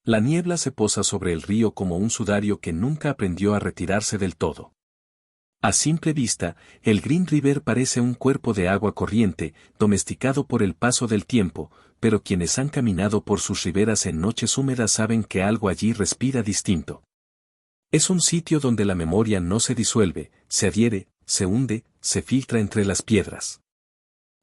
La niebla se posa sobre el río como un sudario que nunca aprendió a retirarse del todo. A simple vista, el Green River parece un cuerpo de agua corriente, domesticado por el paso del tiempo, pero quienes han caminado por sus riberas en noches húmedas saben que algo allí respira distinto. Es un sitio donde la memoria no se disuelve, se adhiere, se hunde, se filtra entre las piedras.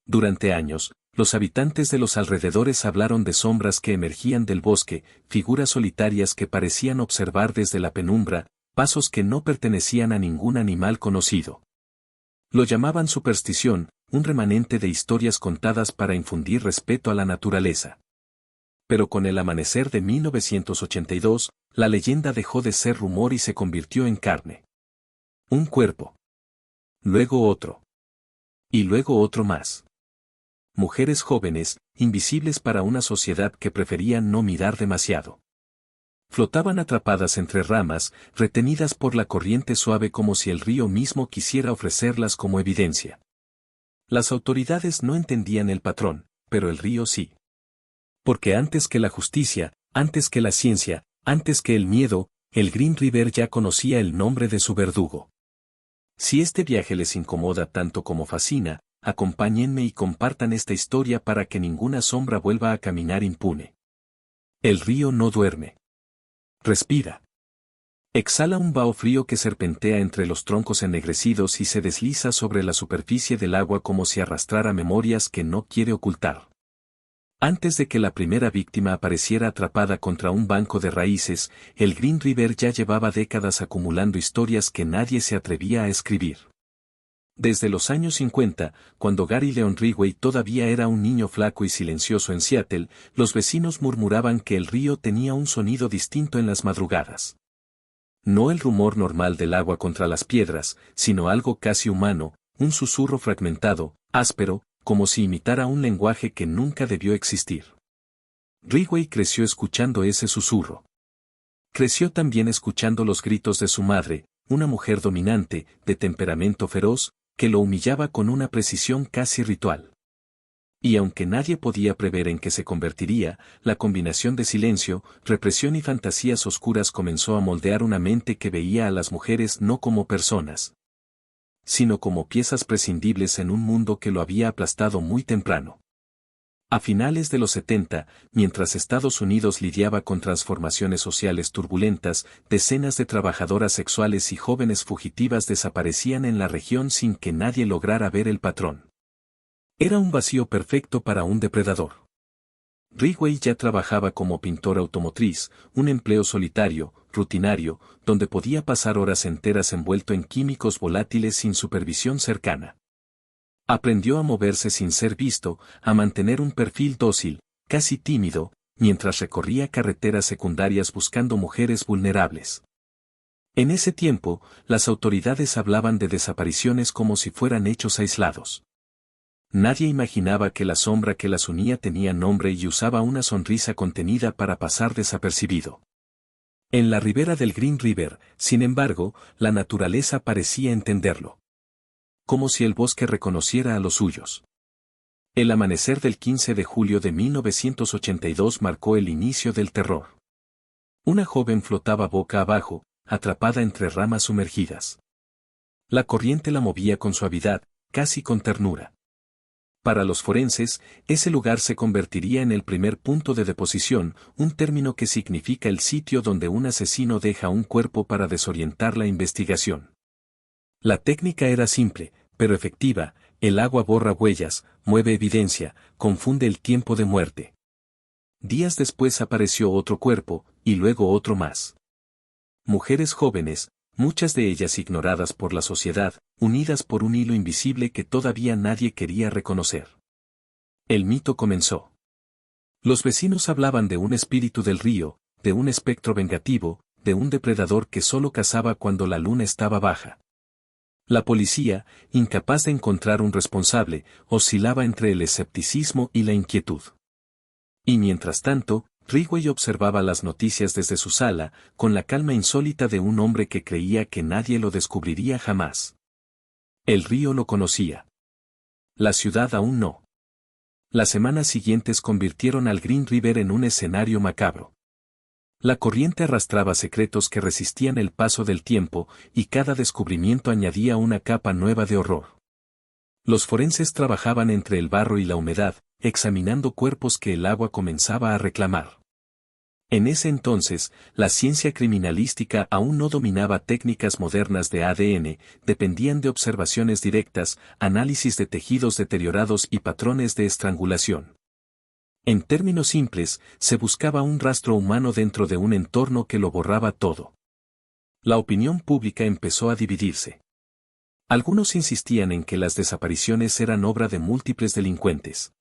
Durante años, los habitantes de los alrededores hablaron de sombras que emergían del bosque, figuras solitarias que parecían observar desde la penumbra, pasos que no pertenecían a ningún animal conocido. Lo llamaban superstición, un remanente de historias contadas para infundir respeto a la naturaleza. Pero con el amanecer de 1982, la leyenda dejó de ser rumor y se convirtió en carne. Un cuerpo. Luego otro. Y luego otro más. Mujeres jóvenes, invisibles para una sociedad que prefería no mirar demasiado. Flotaban atrapadas entre ramas, retenidas por la corriente suave como si el río mismo quisiera ofrecerlas como evidencia. Las autoridades no entendían el patrón, pero el río sí. Porque antes que la justicia, antes que la ciencia, antes que el miedo, el Green River ya conocía el nombre de su verdugo. Si este viaje les incomoda tanto como fascina, acompáñenme y compartan esta historia para que ninguna sombra vuelva a caminar impune. El río no duerme. Respira. Exhala un vaho frío que serpentea entre los troncos ennegrecidos y se desliza sobre la superficie del agua como si arrastrara memorias que no quiere ocultar. Antes de que la primera víctima apareciera atrapada contra un banco de raíces, el Green River ya llevaba décadas acumulando historias que nadie se atrevía a escribir. Desde los años 50, cuando Gary Leon Ridgway todavía era un niño flaco y silencioso en Seattle, los vecinos murmuraban que el río tenía un sonido distinto en las madrugadas. No el rumor normal del agua contra las piedras, sino algo casi humano, un susurro fragmentado, áspero, como si imitara un lenguaje que nunca debió existir. Ridgway creció escuchando ese susurro. Creció también escuchando los gritos de su madre, una mujer dominante, de temperamento feroz, que lo humillaba con una precisión casi ritual. Y aunque nadie podía prever en qué se convertiría, la combinación de silencio, represión y fantasías oscuras comenzó a moldear una mente que veía a las mujeres no como personas, sino como piezas prescindibles en un mundo que lo había aplastado muy temprano. A finales de los 70, mientras Estados Unidos lidiaba con transformaciones sociales turbulentas, decenas de trabajadoras sexuales y jóvenes fugitivas desaparecían en la región sin que nadie lograra ver el patrón. Era un vacío perfecto para un depredador. Ridgway ya trabajaba como pintor automotriz, un empleo solitario, rutinario, donde podía pasar horas enteras envuelto en químicos volátiles sin supervisión cercana. Aprendió a moverse sin ser visto, a mantener un perfil dócil, casi tímido, mientras recorría carreteras secundarias buscando mujeres vulnerables. En ese tiempo, las autoridades hablaban de desapariciones como si fueran hechos aislados. Nadie imaginaba que la sombra que las unía tenía nombre y usaba una sonrisa contenida para pasar desapercibido. En la ribera del Green River, sin embargo, la naturaleza parecía entenderlo. Como si el bosque reconociera a los suyos. El amanecer del 15 de julio de 1982 marcó el inicio del terror. Una joven flotaba boca abajo, atrapada entre ramas sumergidas. La corriente la movía con suavidad, casi con ternura. Para los forenses, ese lugar se convertiría en el primer punto de deposición, un término que significa el sitio donde un asesino deja un cuerpo para desorientar la investigación. La técnica era simple, pero efectiva: el agua borra huellas, mueve evidencia, confunde el tiempo de muerte. Días después apareció otro cuerpo, y luego otro más. Mujeres jóvenes, muchas de ellas ignoradas por la sociedad, unidas por un hilo invisible que todavía nadie quería reconocer. El mito comenzó. Los vecinos hablaban de un espíritu del río, de un espectro vengativo, de un depredador que solo cazaba cuando la luna estaba baja. La policía, incapaz de encontrar un responsable, oscilaba entre el escepticismo y la inquietud. Y mientras tanto, Ridgway observaba las noticias desde su sala, con la calma insólita de un hombre que creía que nadie lo descubriría jamás. El río lo conocía. La ciudad aún no. Las semanas siguientes convirtieron al Green River en un escenario macabro. La corriente arrastraba secretos que resistían el paso del tiempo, y cada descubrimiento añadía una capa nueva de horror. Los forenses trabajaban entre el barro y la humedad, examinando cuerpos que el agua comenzaba a reclamar. En ese entonces, la ciencia criminalística aún no dominaba técnicas modernas de ADN, dependían de observaciones directas, análisis de tejidos deteriorados y patrones de estrangulación. En términos simples, se buscaba un rastro humano dentro de un entorno que lo borraba todo. La opinión pública empezó a dividirse. Algunos insistían en que las desapariciones eran obra de múltiples delincuentes.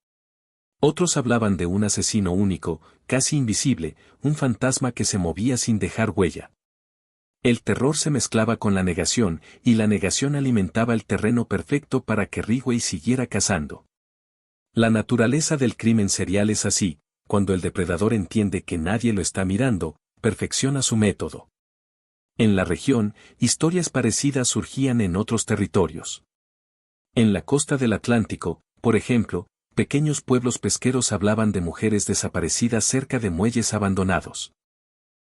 Otros hablaban de un asesino único, casi invisible, un fantasma que se movía sin dejar huella. El terror se mezclaba con la negación, y la negación alimentaba el terreno perfecto para que Ridgway siguiera cazando. La naturaleza del crimen serial es así: cuando el depredador entiende que nadie lo está mirando, perfecciona su método. En la región, historias parecidas surgían en otros territorios. En la costa del Atlántico, por ejemplo, pequeños pueblos pesqueros hablaban de mujeres desaparecidas cerca de muelles abandonados.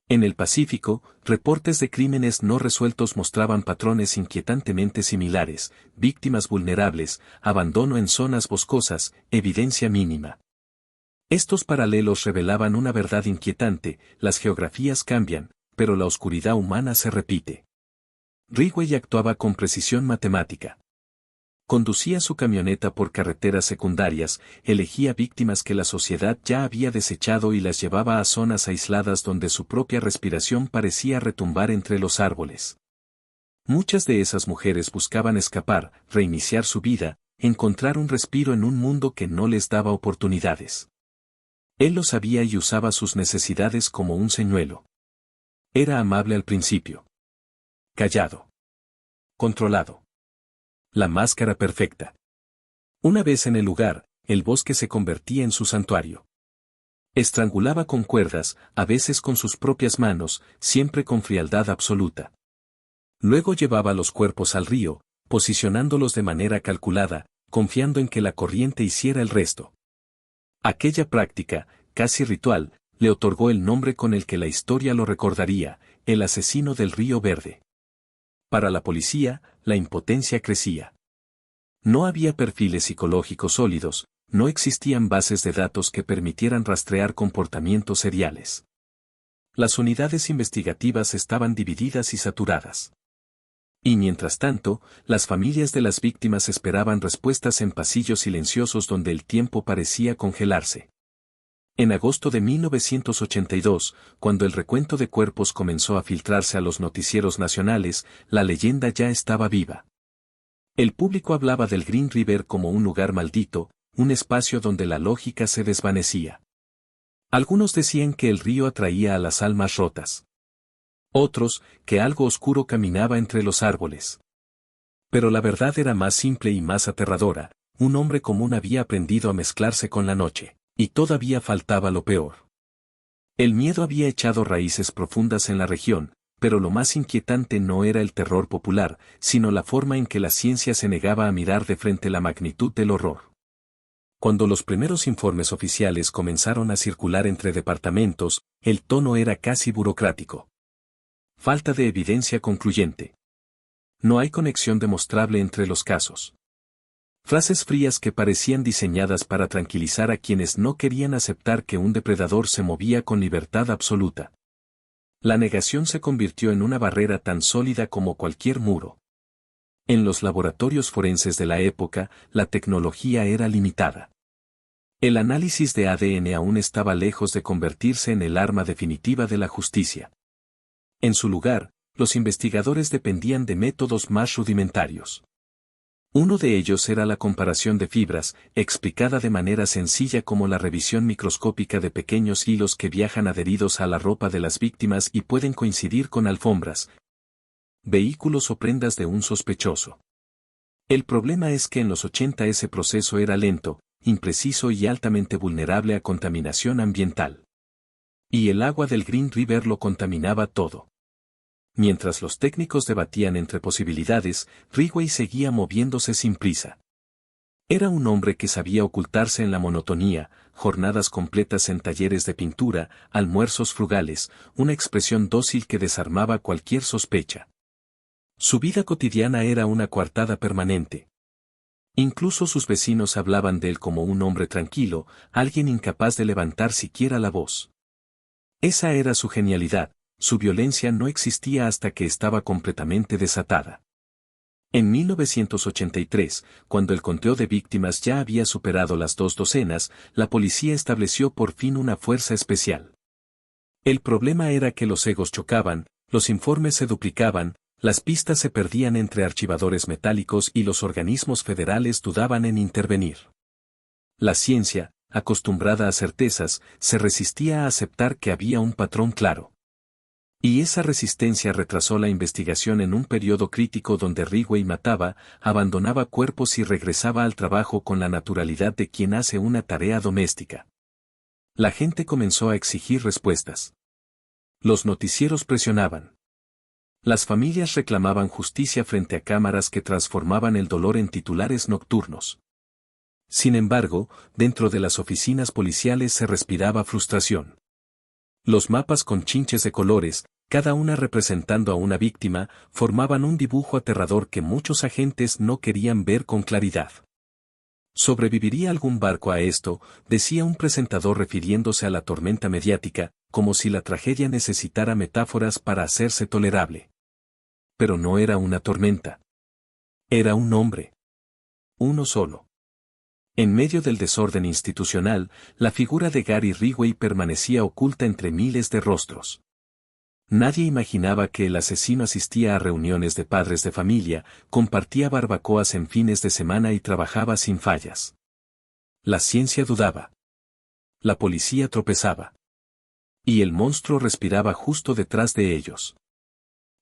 En el Pacífico, reportes de crímenes no resueltos mostraban patrones inquietantemente similares: víctimas vulnerables, abandono en zonas boscosas, evidencia mínima. Estos paralelos revelaban una verdad inquietante: las geografías cambian, pero la oscuridad humana se repite. Ridgway actuaba con precisión matemática. Conducía su camioneta por carreteras secundarias, elegía víctimas que la sociedad ya había desechado y las llevaba a zonas aisladas donde su propia respiración parecía retumbar entre los árboles. Muchas de esas mujeres buscaban escapar, reiniciar su vida, encontrar un respiro en un mundo que no les daba oportunidades. Él lo sabía y usaba sus necesidades como un señuelo. Era amable al principio. Callado. Controlado. La máscara perfecta. Una vez en el lugar, el bosque se convertía en su santuario. Estrangulaba con cuerdas, a veces con sus propias manos, siempre con frialdad absoluta. Luego llevaba los cuerpos al río, posicionándolos de manera calculada, confiando en que la corriente hiciera el resto. Aquella práctica, casi ritual, le otorgó el nombre con el que la historia lo recordaría: el asesino del Río Verde. Para la policía, la impotencia crecía. No había perfiles psicológicos sólidos, no existían bases de datos que permitieran rastrear comportamientos seriales. Las unidades investigativas estaban divididas y saturadas. Y mientras tanto, las familias de las víctimas esperaban respuestas en pasillos silenciosos donde el tiempo parecía congelarse. En agosto de 1982, cuando el recuento de cuerpos comenzó a filtrarse a los noticieros nacionales, la leyenda ya estaba viva. El público hablaba del Green River como un lugar maldito, un espacio donde la lógica se desvanecía. Algunos decían que el río atraía a las almas rotas. Otros, que algo oscuro caminaba entre los árboles. Pero la verdad era más simple y más aterradora: un hombre común había aprendido a mezclarse con la noche. Y todavía faltaba lo peor. El miedo había echado raíces profundas en la región, pero lo más inquietante no era el terror popular, sino la forma en que la ciencia se negaba a mirar de frente la magnitud del horror. Cuando los primeros informes oficiales comenzaron a circular entre departamentos, el tono era casi burocrático. Falta de evidencia concluyente. No hay conexión demostrable entre los casos. Frases frías que parecían diseñadas para tranquilizar a quienes no querían aceptar que un depredador se movía con libertad absoluta. La negación se convirtió en una barrera tan sólida como cualquier muro. En los laboratorios forenses de la época, la tecnología era limitada. El análisis de ADN aún estaba lejos de convertirse en el arma definitiva de la justicia. En su lugar, los investigadores dependían de métodos más rudimentarios. Uno de ellos era la comparación de fibras, explicada de manera sencilla como la revisión microscópica de pequeños hilos que viajan adheridos a la ropa de las víctimas y pueden coincidir con alfombras, vehículos o prendas de un sospechoso. El problema es que en los 80 ese proceso era lento, impreciso y altamente vulnerable a contaminación ambiental. Y el agua del Green River lo contaminaba todo. Mientras los técnicos debatían entre posibilidades, Ridgway seguía moviéndose sin prisa. Era un hombre que sabía ocultarse en la monotonía, jornadas completas en talleres de pintura, almuerzos frugales, una expresión dócil que desarmaba cualquier sospecha. Su vida cotidiana era una coartada permanente. Incluso sus vecinos hablaban de él como un hombre tranquilo, alguien incapaz de levantar siquiera la voz. Esa era su genialidad, su violencia no existía hasta que estaba completamente desatada. En 1983, cuando el conteo de víctimas ya había superado las 2 docenas, la policía estableció por fin una fuerza especial. El problema era que los egos chocaban, los informes se duplicaban, las pistas se perdían entre archivadores metálicos y los organismos federales dudaban en intervenir. La ciencia, acostumbrada a certezas, se resistía a aceptar que había un patrón claro. Y esa resistencia retrasó la investigación en un periodo crítico donde Ridgway mataba, abandonaba cuerpos y regresaba al trabajo con la naturalidad de quien hace una tarea doméstica. La gente comenzó a exigir respuestas. Los noticieros presionaban. Las familias reclamaban justicia frente a cámaras que transformaban el dolor en titulares nocturnos. Sin embargo, dentro de las oficinas policiales se respiraba frustración. Los mapas con chinches de colores, cada una representando a una víctima, formaban un dibujo aterrador que muchos agentes no querían ver con claridad. ¿Sobreviviría algún barco a esto?, decía un presentador refiriéndose a la tormenta mediática, como si la tragedia necesitara metáforas para hacerse tolerable. Pero no era una tormenta. Era un hombre. Uno solo. En medio del desorden institucional, la figura de Gary Ridgway permanecía oculta entre miles de rostros. Nadie imaginaba que el asesino asistía a reuniones de padres de familia, compartía barbacoas en fines de semana y trabajaba sin fallas. La ciencia dudaba. La policía tropezaba. Y el monstruo respiraba justo detrás de ellos.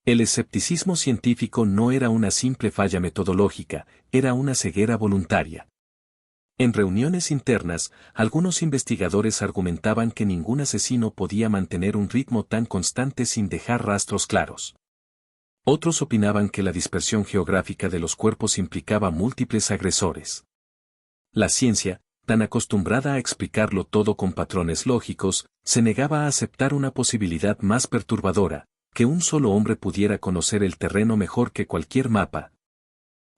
El escepticismo científico no era una simple falla metodológica, era una ceguera voluntaria. En reuniones internas, algunos investigadores argumentaban que ningún asesino podía mantener un ritmo tan constante sin dejar rastros claros. Otros opinaban que la dispersión geográfica de los cuerpos implicaba múltiples agresores. La ciencia, tan acostumbrada a explicarlo todo con patrones lógicos, se negaba a aceptar una posibilidad más perturbadora, que un solo hombre pudiera conocer el terreno mejor que cualquier mapa,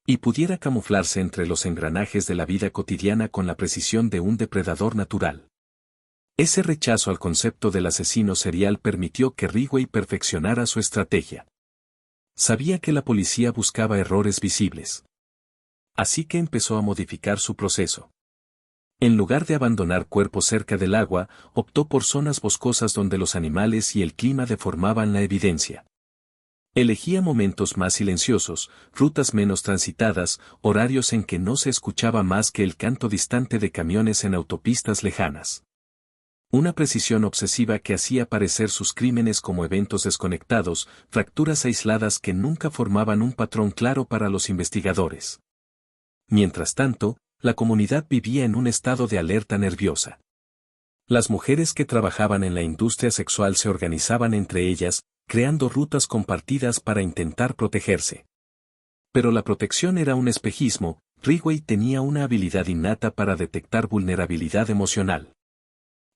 y pudiera camuflarse entre los engranajes de la vida cotidiana con la precisión de un depredador natural. Ese rechazo al concepto del asesino serial permitió que Ridgway perfeccionara su estrategia. Sabía que la policía buscaba errores visibles. Así que empezó a modificar su proceso. En lugar de abandonar cuerpos cerca del agua, optó por zonas boscosas donde los animales y el clima deformaban la evidencia. Elegía momentos más silenciosos, rutas menos transitadas, horarios en que no se escuchaba más que el canto distante de camiones en autopistas lejanas. Una precisión obsesiva que hacía parecer sus crímenes como eventos desconectados, fracturas aisladas que nunca formaban un patrón claro para los investigadores. Mientras tanto, la comunidad vivía en un estado de alerta nerviosa. Las mujeres que trabajaban en la industria sexual se organizaban entre ellas, creando rutas compartidas para intentar protegerse. Pero la protección era un espejismo, Ridgway tenía una habilidad innata para detectar vulnerabilidad emocional.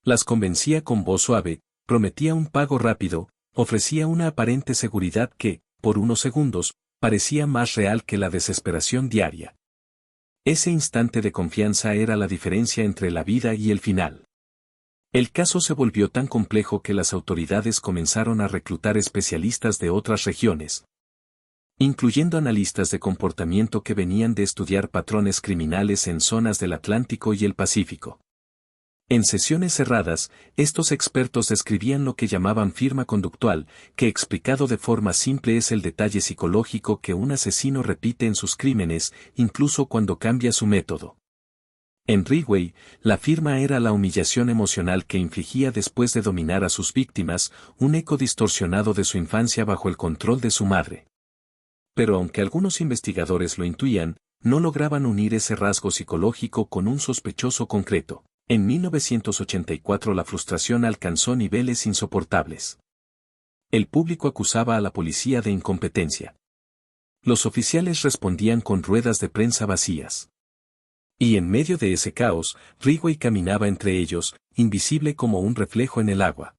Las convencía con voz suave, prometía un pago rápido, ofrecía una aparente seguridad que, por unos segundos, parecía más real que la desesperación diaria. Ese instante de confianza era la diferencia entre la vida y el final. El caso se volvió tan complejo que las autoridades comenzaron a reclutar especialistas de otras regiones, incluyendo analistas de comportamiento que venían de estudiar patrones criminales en zonas del Atlántico y el Pacífico. En sesiones cerradas, estos expertos describían lo que llamaban firma conductual, que explicado de forma simple es el detalle psicológico que un asesino repite en sus crímenes, incluso cuando cambia su método. En Ridgway, la firma era la humillación emocional que infligía después de dominar a sus víctimas, un eco distorsionado de su infancia bajo el control de su madre. Pero aunque algunos investigadores lo intuían, no lograban unir ese rasgo psicológico con un sospechoso concreto. En 1984 la frustración alcanzó niveles insoportables. El público acusaba a la policía de incompetencia. Los oficiales respondían con ruedas de prensa vacías. Y en medio de ese caos, Ridgway caminaba entre ellos, invisible como un reflejo en el agua.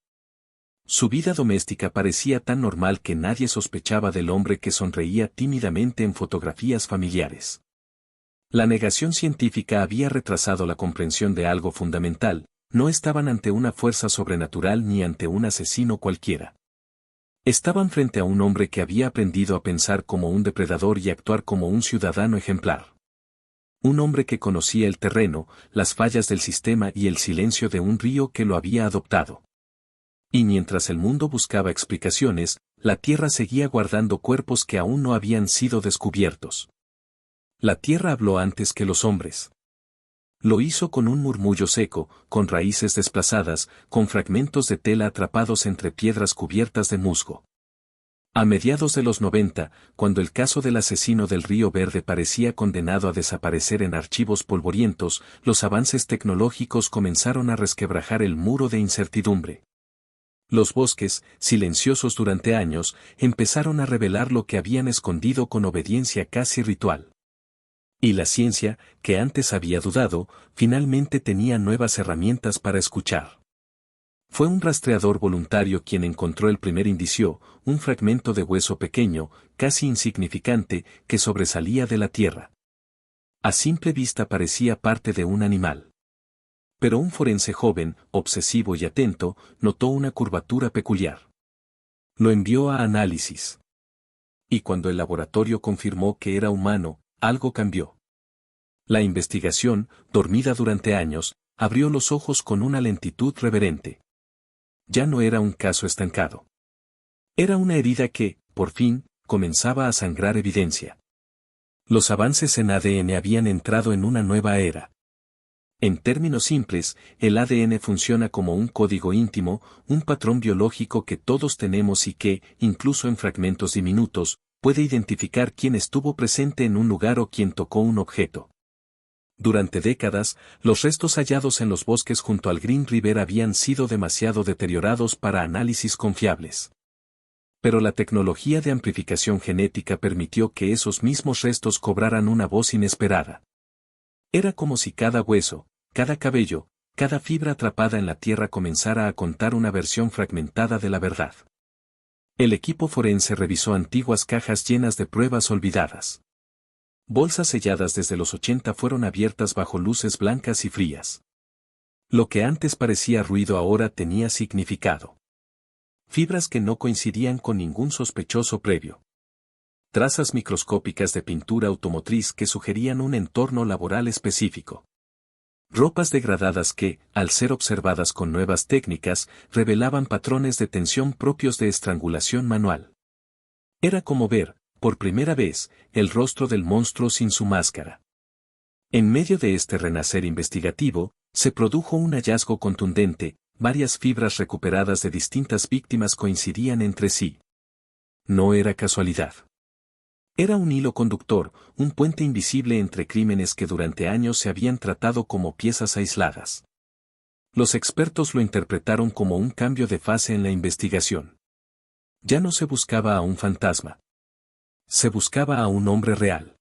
Su vida doméstica parecía tan normal que nadie sospechaba del hombre que sonreía tímidamente en fotografías familiares. La negación científica había retrasado la comprensión de algo fundamental, no estaban ante una fuerza sobrenatural ni ante un asesino cualquiera. Estaban frente a un hombre que había aprendido a pensar como un depredador y actuar como un ciudadano ejemplar. Un hombre que conocía el terreno, las fallas del sistema y el silencio de un río que lo había adoptado. Y mientras el mundo buscaba explicaciones, la Tierra seguía guardando cuerpos que aún no habían sido descubiertos. La Tierra habló antes que los hombres. Lo hizo con un murmullo seco, con raíces desplazadas, con fragmentos de tela atrapados entre piedras cubiertas de musgo. A mediados de los 90, cuando el caso del asesino del Río Verde parecía condenado a desaparecer en archivos polvorientos, los avances tecnológicos comenzaron a resquebrajar el muro de incertidumbre. Los bosques, silenciosos durante años, empezaron a revelar lo que habían escondido con obediencia casi ritual. Y la ciencia, que antes había dudado, finalmente tenía nuevas herramientas para escuchar. Fue un rastreador voluntario quien encontró el primer indicio, un fragmento de hueso pequeño, casi insignificante, que sobresalía de la tierra. A simple vista parecía parte de un animal. Pero un forense joven, obsesivo y atento, notó una curvatura peculiar. Lo envió a análisis. Y cuando el laboratorio confirmó que era humano, algo cambió. La investigación, dormida durante años, abrió los ojos con una lentitud reverente. Ya no era un caso estancado. Era una herida que, por fin, comenzaba a sangrar evidencia. Los avances en ADN habían entrado en una nueva era. En términos simples, el ADN funciona como un código íntimo, un patrón biológico que todos tenemos y que, incluso en fragmentos diminutos, puede identificar quién estuvo presente en un lugar o quién tocó un objeto. Durante décadas, los restos hallados en los bosques junto al Green River habían sido demasiado deteriorados para análisis confiables. Pero la tecnología de amplificación genética permitió que esos mismos restos cobraran una voz inesperada. Era como si cada hueso, cada cabello, cada fibra atrapada en la tierra comenzara a contar una versión fragmentada de la verdad. El equipo forense revisó antiguas cajas llenas de pruebas olvidadas. Bolsas selladas desde los 80 fueron abiertas bajo luces blancas y frías. Lo que antes parecía ruido ahora tenía significado. Fibras que no coincidían con ningún sospechoso previo. Trazas microscópicas de pintura automotriz que sugerían un entorno laboral específico. Ropas degradadas que, al ser observadas con nuevas técnicas, revelaban patrones de tensión propios de estrangulación manual. Era como ver, por primera vez, el rostro del monstruo sin su máscara. En medio de este renacer investigativo, se produjo un hallazgo contundente, varias fibras recuperadas de distintas víctimas coincidían entre sí. No era casualidad. Era un hilo conductor, un puente invisible entre crímenes que durante años se habían tratado como piezas aisladas. Los expertos lo interpretaron como un cambio de fase en la investigación. Ya no se buscaba a un fantasma. Se buscaba a un hombre real.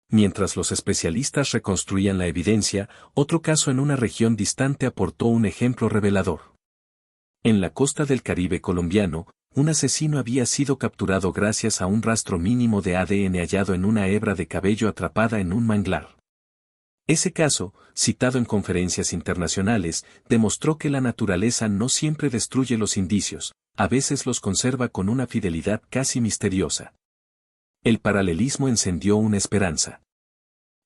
Mientras los especialistas reconstruían la evidencia, otro caso en una región distante aportó un ejemplo revelador. En la costa del Caribe colombiano, un asesino había sido capturado gracias a un rastro mínimo de ADN hallado en una hebra de cabello atrapada en un manglar. Ese caso, citado en conferencias internacionales, demostró que la naturaleza no siempre destruye los indicios, a veces los conserva con una fidelidad casi misteriosa. El paralelismo encendió una esperanza.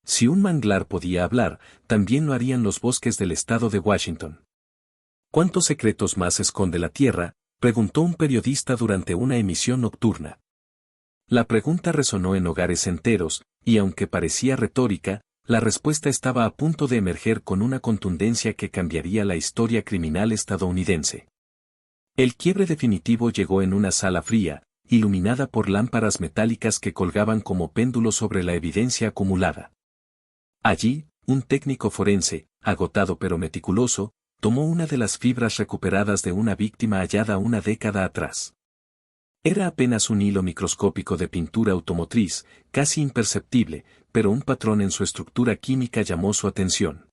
Si un manglar podía hablar, también lo harían los bosques del estado de Washington. ¿Cuántos secretos más esconde la Tierra?, preguntó un periodista durante una emisión nocturna. La pregunta resonó en hogares enteros, y aunque parecía retórica, la respuesta estaba a punto de emerger con una contundencia que cambiaría la historia criminal estadounidense. El quiebre definitivo llegó en una sala fría, iluminada por lámparas metálicas que colgaban como péndulos sobre la evidencia acumulada. Allí, un técnico forense, agotado pero meticuloso, tomó una de las fibras recuperadas de una víctima hallada una década atrás. Era apenas un hilo microscópico de pintura automotriz, casi imperceptible, pero un patrón en su estructura química llamó su atención.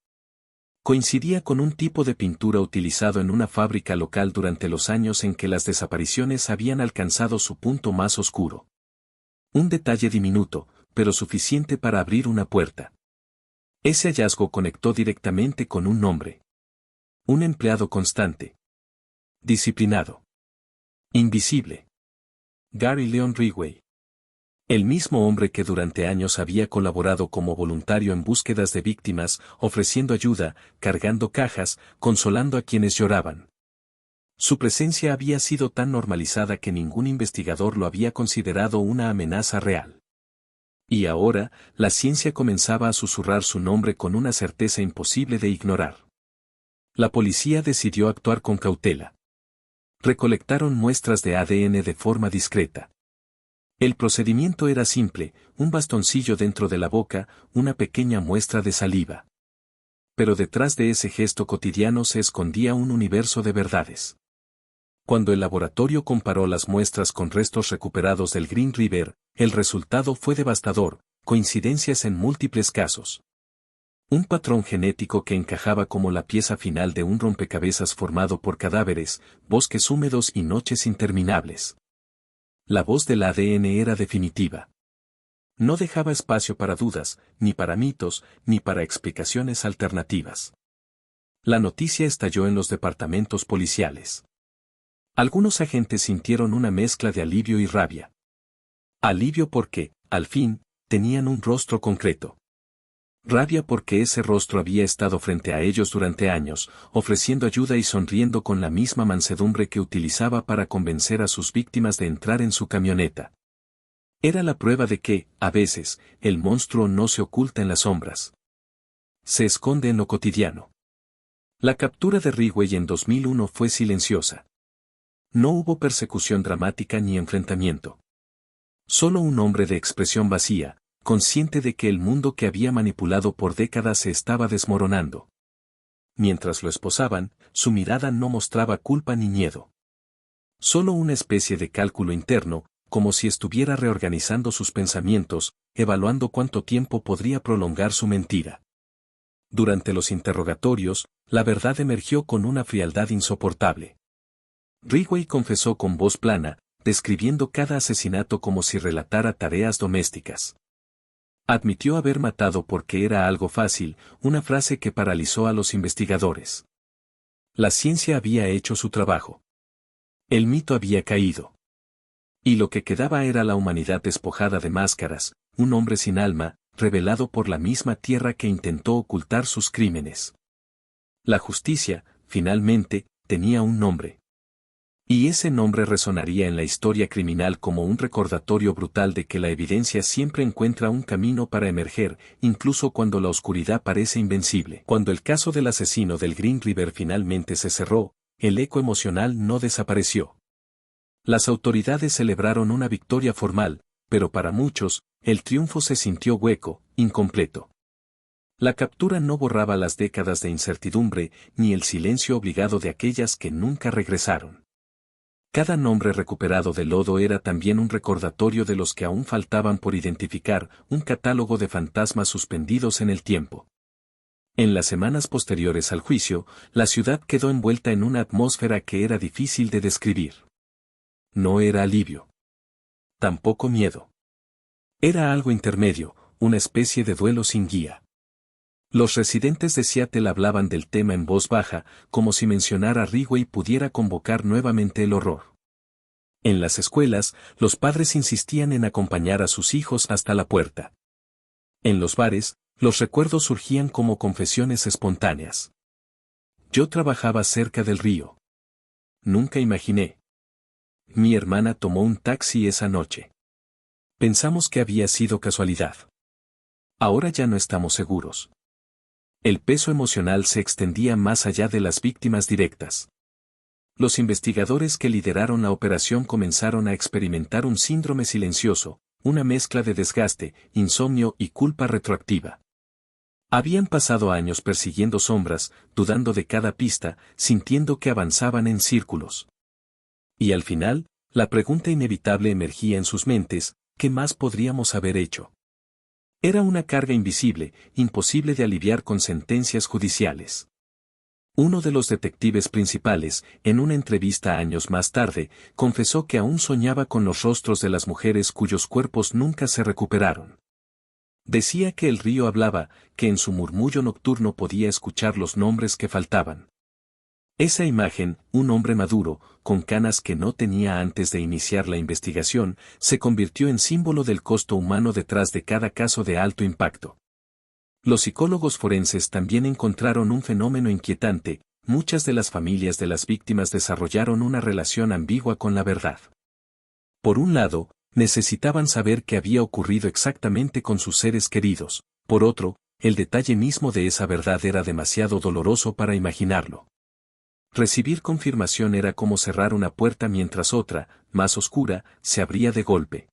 Coincidía con un tipo de pintura utilizado en una fábrica local durante los años en que las desapariciones habían alcanzado su punto más oscuro. Un detalle diminuto, pero suficiente para abrir una puerta. Ese hallazgo conectó directamente con un nombre. Un empleado constante. Disciplinado. Invisible. Gary Leon Ridgway. El mismo hombre que durante años había colaborado como voluntario en búsquedas de víctimas, ofreciendo ayuda, cargando cajas, consolando a quienes lloraban. Su presencia había sido tan normalizada que ningún investigador lo había considerado una amenaza real. Y ahora, la ciencia comenzaba a susurrar su nombre con una certeza imposible de ignorar. La policía decidió actuar con cautela. Recolectaron muestras de ADN de forma discreta. El procedimiento era simple, un bastoncillo dentro de la boca, una pequeña muestra de saliva. Pero detrás de ese gesto cotidiano se escondía un universo de verdades. Cuando el laboratorio comparó las muestras con restos recuperados del Green River, el resultado fue devastador, coincidencias en múltiples casos. Un patrón genético que encajaba como la pieza final de un rompecabezas formado por cadáveres, bosques húmedos y noches interminables. La voz del ADN era definitiva. No dejaba espacio para dudas, ni para mitos, ni para explicaciones alternativas. La noticia estalló en los departamentos policiales. Algunos agentes sintieron una mezcla de alivio y rabia. Alivio porque, al fin, tenían un rostro concreto. Rabia porque ese rostro había estado frente a ellos durante años, ofreciendo ayuda y sonriendo con la misma mansedumbre que utilizaba para convencer a sus víctimas de entrar en su camioneta. Era la prueba de que, a veces, el monstruo no se oculta en las sombras. Se esconde en lo cotidiano. La captura de Ridgway en 2001 fue silenciosa. No hubo persecución dramática ni enfrentamiento. Solo un hombre de expresión vacía, consciente de que el mundo que había manipulado por décadas se estaba desmoronando. Mientras lo esposaban, su mirada no mostraba culpa ni miedo. Solo una especie de cálculo interno, como si estuviera reorganizando sus pensamientos, evaluando cuánto tiempo podría prolongar su mentira. Durante los interrogatorios, la verdad emergió con una frialdad insoportable. Ridgway confesó con voz plana, describiendo cada asesinato como si relatara tareas domésticas. Admitió haber matado porque era algo fácil, una frase que paralizó a los investigadores. La ciencia había hecho su trabajo. El mito había caído. Y lo que quedaba era la humanidad despojada de máscaras, un hombre sin alma, revelado por la misma tierra que intentó ocultar sus crímenes. La justicia, finalmente, tenía un nombre. Y ese nombre resonaría en la historia criminal como un recordatorio brutal de que la evidencia siempre encuentra un camino para emerger, incluso cuando la oscuridad parece invencible. Cuando el caso del asesino del Green River finalmente se cerró, el eco emocional no desapareció. Las autoridades celebraron una victoria formal, pero para muchos, el triunfo se sintió hueco, incompleto. La captura no borraba las décadas de incertidumbre, ni el silencio obligado de aquellas que nunca regresaron. Cada nombre recuperado del lodo era también un recordatorio de los que aún faltaban por identificar, un catálogo de fantasmas suspendidos en el tiempo. En las semanas posteriores al juicio, la ciudad quedó envuelta en una atmósfera que era difícil de describir. No era alivio. Tampoco miedo. Era algo intermedio, una especie de duelo sin guía. Los residentes de Seattle hablaban del tema en voz baja, como si mencionar a Ridgway pudiera convocar nuevamente el horror. En las escuelas, los padres insistían en acompañar a sus hijos hasta la puerta. En los bares, los recuerdos surgían como confesiones espontáneas. Yo trabajaba cerca del río. Nunca imaginé. Mi hermana tomó un taxi esa noche. Pensamos que había sido casualidad. Ahora ya no estamos seguros. El peso emocional se extendía más allá de las víctimas directas. Los investigadores que lideraron la operación comenzaron a experimentar un síndrome silencioso, una mezcla de desgaste, insomnio y culpa retroactiva. Habían pasado años persiguiendo sombras, dudando de cada pista, sintiendo que avanzaban en círculos. Y al final, la pregunta inevitable emergía en sus mentes: ¿qué más podríamos haber hecho? Era una carga invisible, imposible de aliviar con sentencias judiciales. Uno de los detectives principales, en una entrevista años más tarde, confesó que aún soñaba con los rostros de las mujeres cuyos cuerpos nunca se recuperaron. Decía que el río hablaba, que en su murmullo nocturno podía escuchar los nombres que faltaban. Esa imagen, un hombre maduro, con canas que no tenía antes de iniciar la investigación, se convirtió en símbolo del costo humano detrás de cada caso de alto impacto. Los psicólogos forenses también encontraron un fenómeno inquietante: muchas de las familias de las víctimas desarrollaron una relación ambigua con la verdad. Por un lado, necesitaban saber qué había ocurrido exactamente con sus seres queridos; por otro, el detalle mismo de esa verdad era demasiado doloroso para imaginarlo. Recibir confirmación era como cerrar una puerta mientras otra, más oscura, se abría de golpe.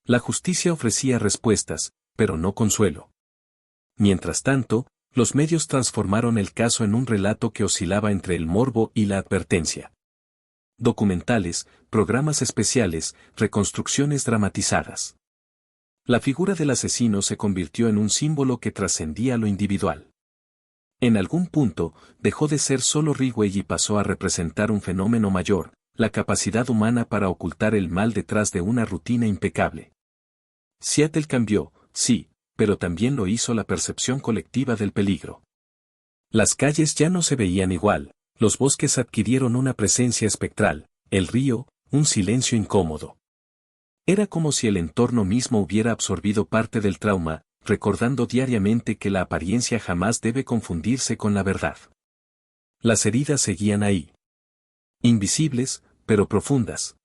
La justicia ofrecía respuestas, pero no consuelo. Mientras tanto, los medios transformaron el caso en un relato que oscilaba entre el morbo y la advertencia. Documentales, programas especiales, reconstrucciones dramatizadas. La figura del asesino se convirtió en un símbolo que trascendía lo individual. En algún punto, dejó de ser solo Ridgway y pasó a representar un fenómeno mayor: la capacidad humana para ocultar el mal detrás de una rutina impecable. Seattle cambió, sí, pero también lo hizo la percepción colectiva del peligro. Las calles ya no se veían igual, los bosques adquirieron una presencia espectral, el río, un silencio incómodo. Era como si el entorno mismo hubiera absorbido parte del trauma, recordando diariamente que la apariencia jamás debe confundirse con la verdad. Las heridas seguían ahí. Invisibles, pero profundas.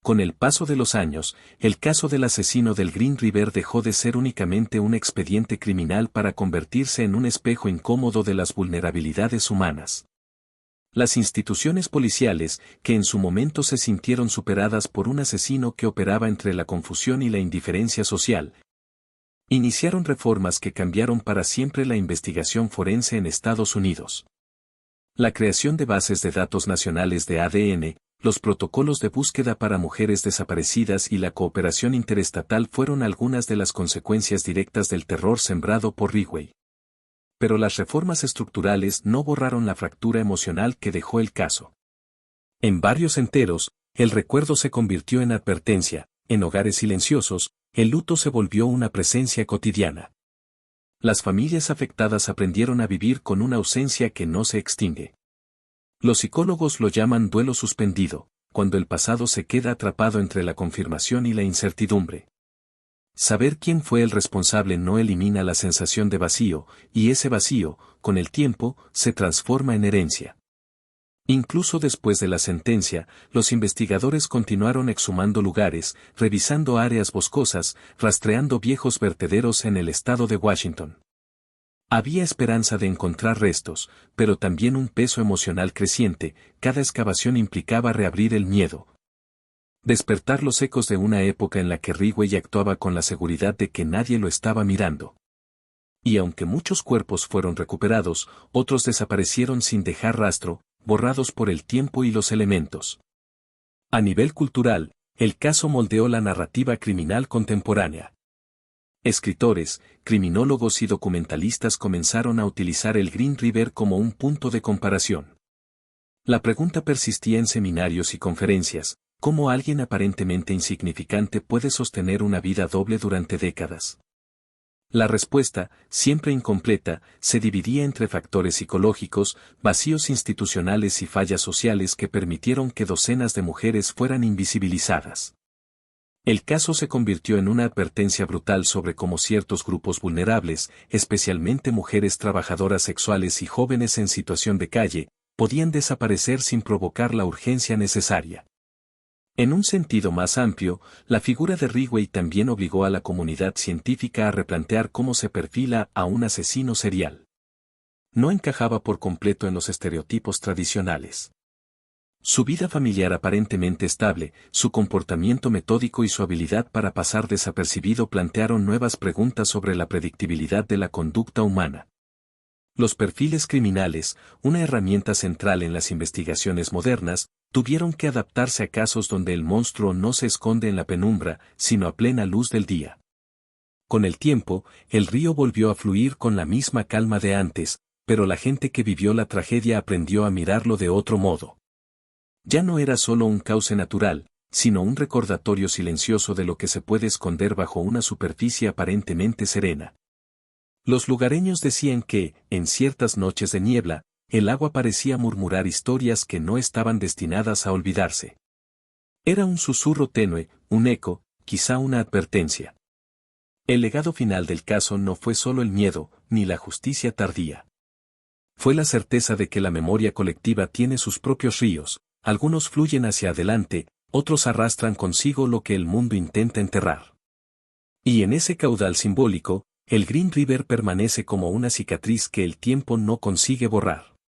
Con el paso de los años, el caso del asesino del Green River dejó de ser únicamente un expediente criminal para convertirse en un espejo incómodo de las vulnerabilidades humanas. Las instituciones policiales, que en su momento se sintieron superadas por un asesino que operaba entre la confusión y la indiferencia social, iniciaron reformas que cambiaron para siempre la investigación forense en Estados Unidos. La creación de bases de datos nacionales de ADN, los protocolos de búsqueda para mujeres desaparecidas y la cooperación interestatal fueron algunas de las consecuencias directas del terror sembrado por Ridgway. Pero las reformas estructurales no borraron la fractura emocional que dejó el caso. En barrios enteros, el recuerdo se convirtió en advertencia; en hogares silenciosos, el luto se volvió una presencia cotidiana. Las familias afectadas aprendieron a vivir con una ausencia que no se extingue. Los psicólogos lo llaman duelo suspendido, cuando el pasado se queda atrapado entre la confirmación y la incertidumbre. Saber quién fue el responsable no elimina la sensación de vacío, y ese vacío, con el tiempo, se transforma en herencia. Incluso después de la sentencia, los investigadores continuaron exhumando lugares, revisando áreas boscosas, rastreando viejos vertederos en el estado de Washington. Había esperanza de encontrar restos, pero también un peso emocional creciente; cada excavación implicaba reabrir el miedo. Despertar los ecos de una época en la que Ridgway actuaba con la seguridad de que nadie lo estaba mirando. Y aunque muchos cuerpos fueron recuperados, otros desaparecieron sin dejar rastro, borrados por el tiempo y los elementos. A nivel cultural, el caso moldeó la narrativa criminal contemporánea. Escritores, criminólogos y documentalistas comenzaron a utilizar el Green River como un punto de comparación. La pregunta persistía en seminarios y conferencias: ¿cómo alguien aparentemente insignificante puede sostener una vida doble durante décadas? La respuesta, siempre incompleta, se dividía entre factores psicológicos, vacíos institucionales y fallas sociales que permitieron que docenas de mujeres fueran invisibilizadas. El caso se convirtió en una advertencia brutal sobre cómo ciertos grupos vulnerables, especialmente mujeres trabajadoras sexuales y jóvenes en situación de calle, podían desaparecer sin provocar la urgencia necesaria. En un sentido más amplio, la figura de Ridgway también obligó a la comunidad científica a replantear cómo se perfila a un asesino serial. No encajaba por completo en los estereotipos tradicionales. Su vida familiar aparentemente estable, su comportamiento metódico y su habilidad para pasar desapercibido plantearon nuevas preguntas sobre la predictibilidad de la conducta humana. Los perfiles criminales, una herramienta central en las investigaciones modernas, tuvieron que adaptarse a casos donde el monstruo no se esconde en la penumbra, sino a plena luz del día. Con el tiempo, el río volvió a fluir con la misma calma de antes, pero la gente que vivió la tragedia aprendió a mirarlo de otro modo. Ya no era solo un cauce natural, sino un recordatorio silencioso de lo que se puede esconder bajo una superficie aparentemente serena. Los lugareños decían que, en ciertas noches de niebla, el agua parecía murmurar historias que no estaban destinadas a olvidarse. Era un susurro tenue, un eco, quizá una advertencia. El legado final del caso no fue solo el miedo, ni la justicia tardía. Fue la certeza de que la memoria colectiva tiene sus propios ríos, algunos fluyen hacia adelante, otros arrastran consigo lo que el mundo intenta enterrar. Y en ese caudal simbólico, el Green River permanece como una cicatriz que el tiempo no consigue borrar.